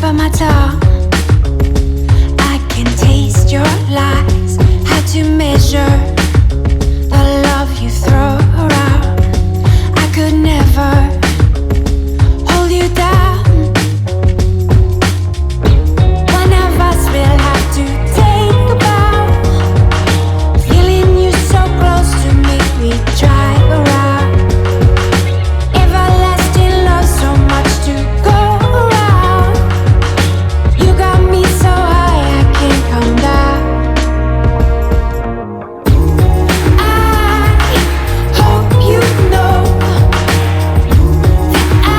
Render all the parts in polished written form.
of my tongue. I can taste your lies. How to measure the love you throw around. I could never hold you down. One of us will have to take a bow. Feeling you so close to me, we drive around. Everlasting love, so much to go around. You got me so high, I can't come down. I hope you know that I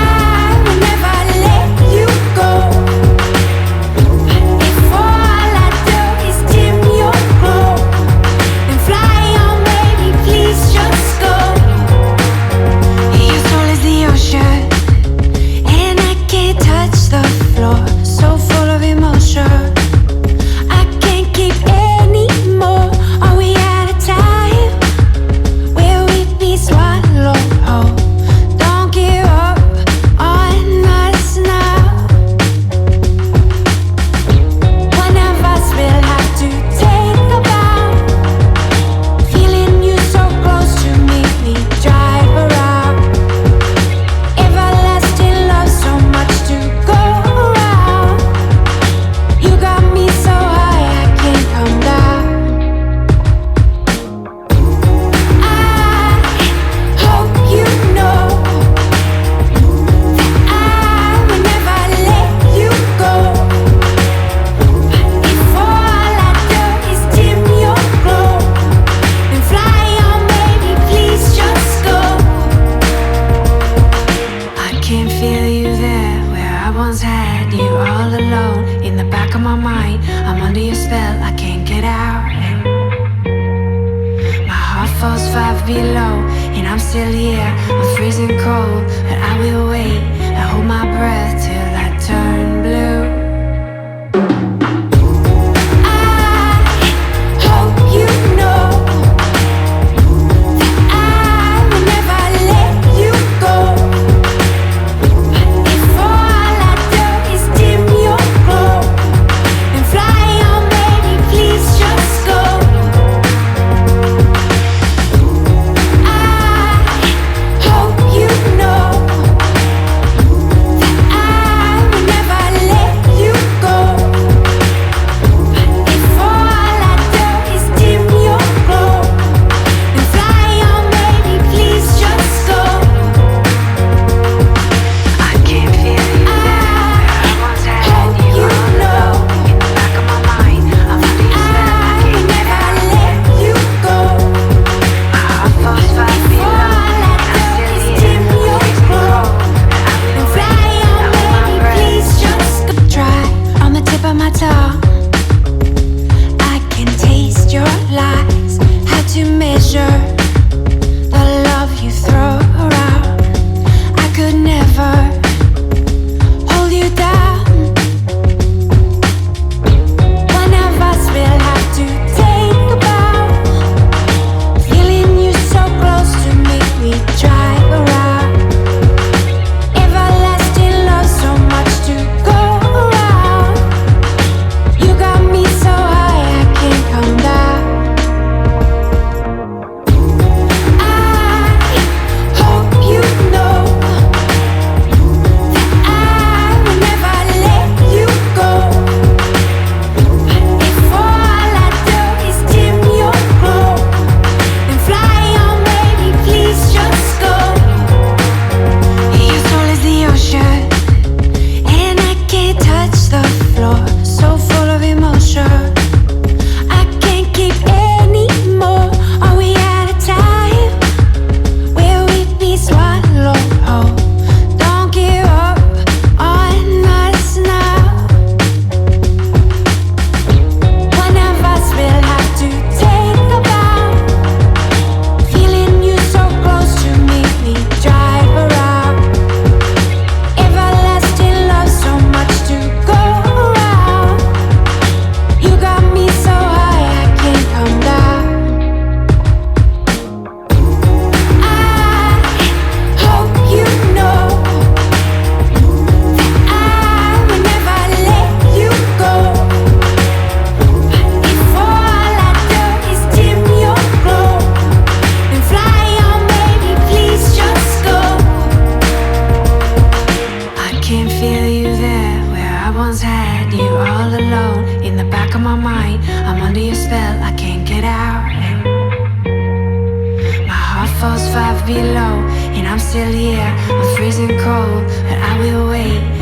will never let you go. If all I do is dim your glow, then fly on, baby, please just go. Your soul is the ocean, and I can't touch the floor. So full of emotion, I can't keep anymore. Are we at a time where we'd be swallowed whole? Don't give up on us now. One of us will have to take a bow. Feeling you so close to me, we drive around. Everlasting love, so much to go around. You got me so high, I can't come down. I hope you know that I will never let you go. If all I do is dim your glow, then fly on, baby, please just go. I can feel you there, where I once had you all alone. In the back of my mind, I'm under your spell, I can't get out. My heart falls 5 below, and I'm still here. I'm freezing cold, but I will wait and hold my breath till I turn blue. I hope you know that I will never let you go. If all I do is dim your glow, then fly on, baby, please just go. I hope you know that back of my mind. I'm under your spell, I can't get out. My heart falls 5 below, and I'm still here. I'm freezing cold, but I will wait.